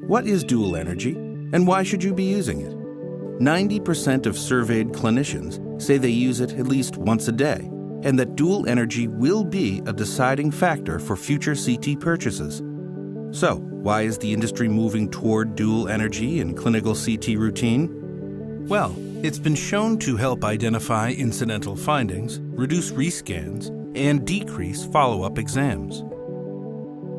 What is dual energy, and why should you be using it? 90% of surveyed clinicians say they use it at least once a day, and that dual energy will be a deciding factor for future CT purchases. So, why is the industry moving toward dual energy in clinical CT routine? Well, it's been shown to help identify incidental findings, reduce rescans, and decrease follow-up exams.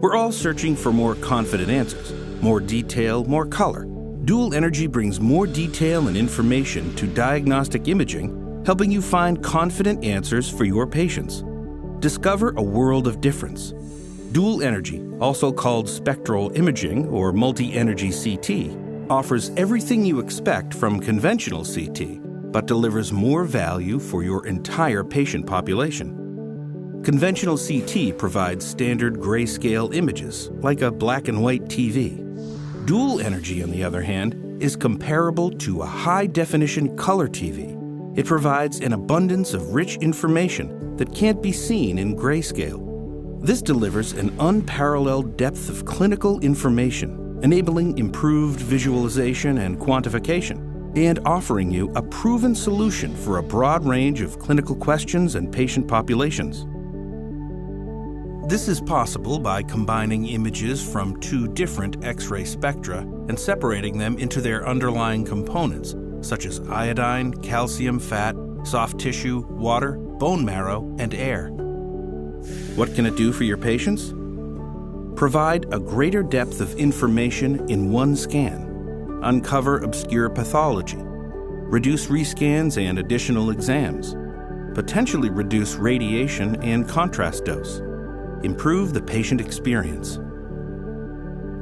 We're all searching for more confident answers, more detail, more color. Dual energy brings more detail and information to diagnostic imaging, helping you find confident answers for your patients. Discover a world of difference. Dual energy, also called spectral imaging or multi-energy CT, offers everything you expect from conventional CT, but delivers more value for your entire patient population. Conventional CT provides standard grayscale images, like a black and white TV. Dual energy, on the other hand, is comparable to a high-definition color TV. It provides an abundance of rich information that can't be seen in grayscale. This delivers an unparalleled depth of clinical information, enabling improved visualization and quantification, and offering you a proven solution for a broad range of clinical questions and patient populations. This is possible by combining images from two different X-ray spectra and separating them into their underlying components, such as iodine, calcium, fat, soft tissue, water, bone marrow, and air. What can it do for your patients? Provide a greater depth of information in one scan, uncover obscure pathology, reduce rescans and additional exams, potentially reduce radiation and contrast dose, improve the patient experience.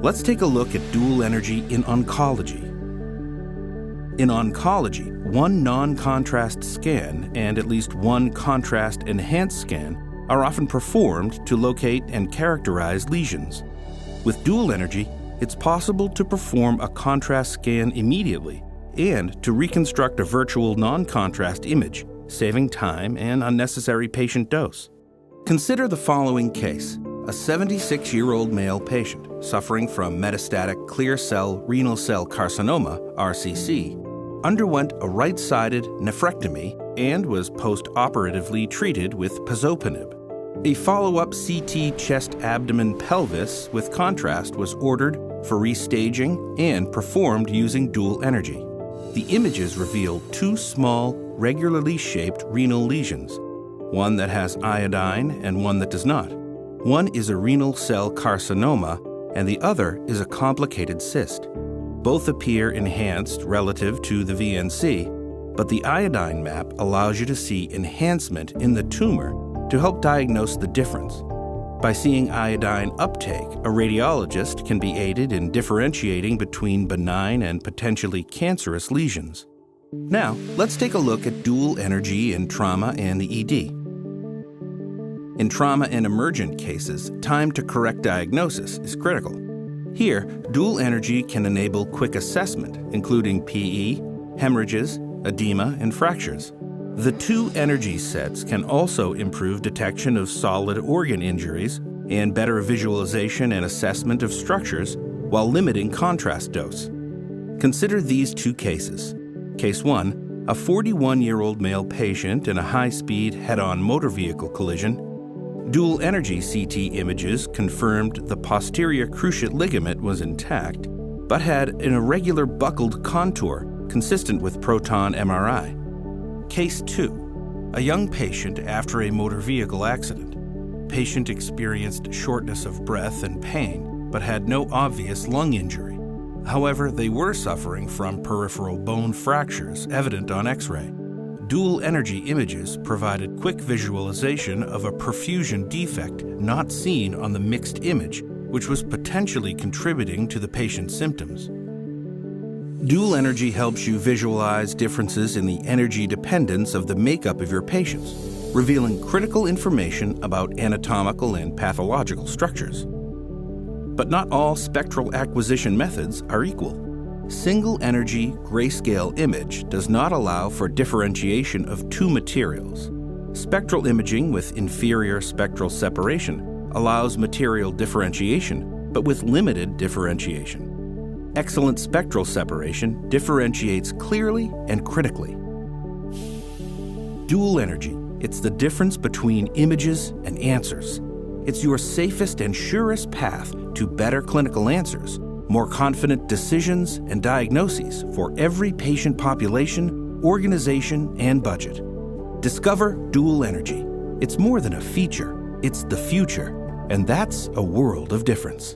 Let's take a look at dual energy in oncology. In oncology, one non-contrast scan and at least one contrast-enhanced scan are often performed to locate and characterize lesions. With dual energy, it's possible to perform a contrast scan immediately and to reconstruct a virtual non-contrast image, saving time and unnecessary patient dose. Consider the following case: a 76-year-old male patient suffering from metastatic clear cell renal cell carcinoma, RCC, underwent a right-sided nephrectomy and was post-operatively treated with pazopanib. A follow-up CT chest-abdomen-pelvis with contrast was ordered for restaging and performed using dual energy. The images revealed two small, regularly shaped renal lesions, one that has iodine and one that does not. One is a renal cell carcinoma, and the other is a complicated cyst. Both appear enhanced relative to the VNC, but the iodine map allows you to see enhancement in the tumor to help diagnose the difference. By seeing iodine uptake, a radiologist can be aided in differentiating between benign and potentially cancerous lesions. Now, let's take a look at dual energy in trauma and the ED. In trauma and emergent cases, time to correct diagnosis is critical. Here, dual energy can enable quick assessment, including PE, hemorrhages, edema, and fractures. The two energy sets can also improve detection of solid organ injuries and better visualization and assessment of structures while limiting contrast dose. Consider these two cases. Case 1, a 41-year-old male patient in a high-speed head-on motor vehicle collision. Dual energy CT images confirmed the posterior cruciate ligament was intact, but had an irregular buckled contour consistent with proton MRI. Case 2, a young patient after a motor vehicle accident. Patient experienced shortness of breath and pain, but had no obvious lung injury. However, they were suffering from peripheral bone fractures evident on X-ray. Dual energy images provided quick visualization of a perfusion defect not seen on the mixed image, which was potentially contributing to the patient's symptoms. Dual energy helps you visualize differences in the energy dependence of the makeup of your patients, revealing critical information about anatomical and pathological structures. But not all spectral acquisition methods are equal. Single energy grayscale image does not allow for differentiation of two materials. Spectral imaging with inferior spectral separation allows material differentiation, but with limited differentiation. Excellent spectral separation differentiates clearly and critically. Dual energy. It's the difference between images and answers. It's your safest and surest path to better clinical answers, more confident decisions and diagnoses for every patient population, organization, and budget. Discover dual energy. It's more than a feature, it's the future, and that's a world of difference.